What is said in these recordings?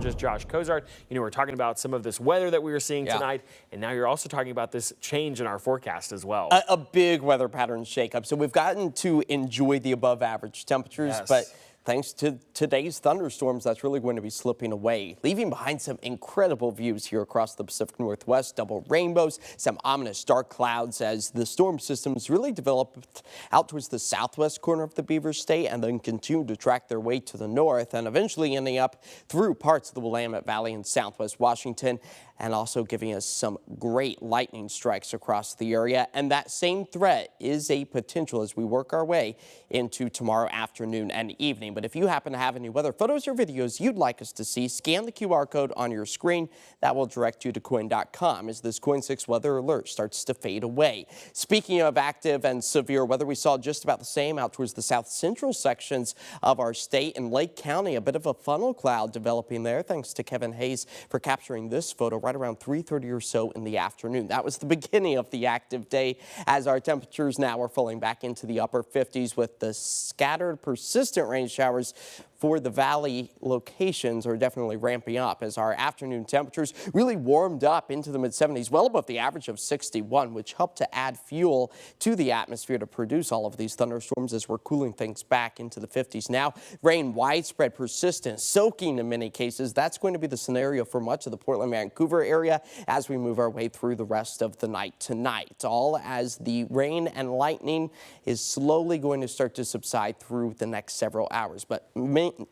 Meteorologist Josh Cozart. You know, we're talking about some of this weather that we were seeing tonight, and now you're also talking about this change in our forecast as well. A big weather pattern shakeup. So we've gotten to enjoy the above average temperatures, but thanks to today's thunderstorms, that's really going to be slipping away, leaving behind some incredible views here across the Pacific Northwest, double rainbows, some ominous dark clouds as the storm systems really developed out towards the southwest corner of the Beaver State and then continue to track their way to the north and eventually ending up through parts of the Willamette Valley in southwest Washington, and also giving us some great lightning strikes across the area. And that same threat is a potential as we work our way into tomorrow afternoon and evening. But if you happen to have any weather photos or videos you'd like us to see, scan the QR code on your screen. That will direct you to KOIN.com as this KOIN 6 weather alert starts to fade away. Speaking of active and severe weather, we saw just about the same out towards the south central sections of our state. In Lake County, a bit of a funnel cloud developing there. Thanks to Kevin Hayes for capturing this photo right around 3:30 or so in the afternoon. That was the beginning of the active day as our temperatures now are falling back into the upper 50s with the scattered persistent rain showers for the valley locations are definitely ramping up as our afternoon temperatures really warmed up into the mid-70s, well above the average of 61, which helped to add fuel to the atmosphere to produce all of these thunderstorms as we're cooling things back into the 50s. Now, rain widespread, persistent, soaking in many cases. That's going to be the scenario for much of the Portland, Vancouver area as we move our way through the rest of the night tonight, all as the rain and lightning is slowly going to start to subside through the next several hours. But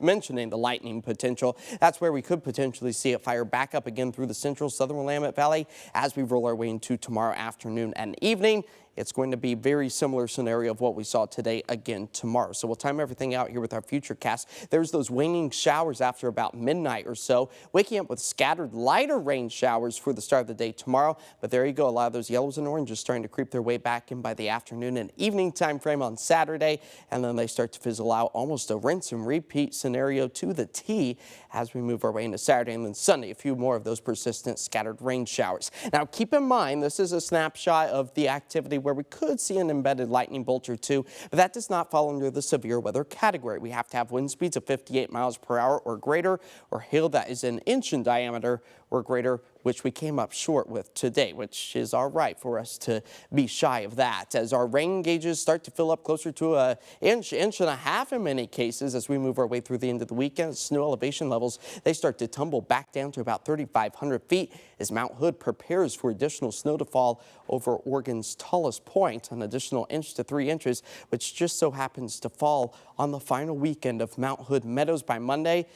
mentioning the lightning potential, that's where we could potentially see it fire back up again through the central southern Willamette Valley as we roll our way into tomorrow afternoon and evening. It's going to be a very similar scenario of what we saw today again tomorrow. So we'll time everything out here with our future cast. There's those waning showers after about midnight or so, waking up with scattered lighter rain showers for the start of the day tomorrow. But there you go. A lot of those yellows and oranges starting to creep their way back in by the afternoon and evening time frame on Saturday. And then they start to fizzle out, almost a rinse and repeat scenario to the T as we move our way into Saturday and then Sunday. A few more of those persistent scattered rain showers. Now keep in mind, this is a snapshot of the activity where we could see an embedded lightning bolt or two, but that does not fall under the severe weather category. We have to have wind speeds of 58 miles per hour or greater, or hail that is an inch in diameter or greater, which we came up short with today, which is all right for us to be shy of that. As our rain gauges start to fill up closer to an inch and a half in many cases as we move our way through the end of the weekend, snow elevation levels, they start to tumble back down to about 3,500 feet as Mount Hood prepares for additional snow to fall over Oregon's tallest point, an additional inch to 3 inches, which just so happens to fall on the final weekend of Mount Hood Meadows by Monday.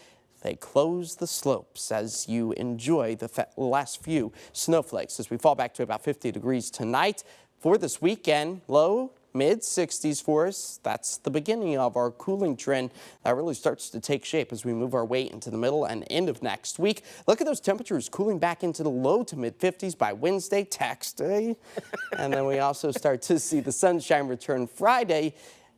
They close the slopes as you enjoy the last few snowflakes as we fall back to about 50 degrees tonight. For this weekend, low mid-60s for us. That's the beginning of our cooling trend that really starts to take shape as we move our way into the middle and end of next week. Look at those temperatures cooling back into the low to mid-50s by Wednesday, tax day. And then we also start to see the sunshine return Friday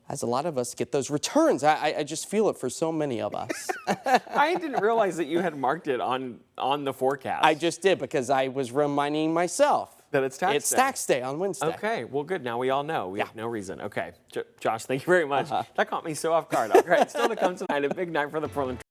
as a lot of us get those returns. I just feel it for so many of us. I didn't realize that you had marked it on the forecast. I just did because I was reminding myself that it's tax day. It's tax day on Wednesday. Okay, well good. Now we all know. We have no reason. Okay, Josh, thank you very much. That caught me so off guard. All right, still to come tonight, a big night for the Portland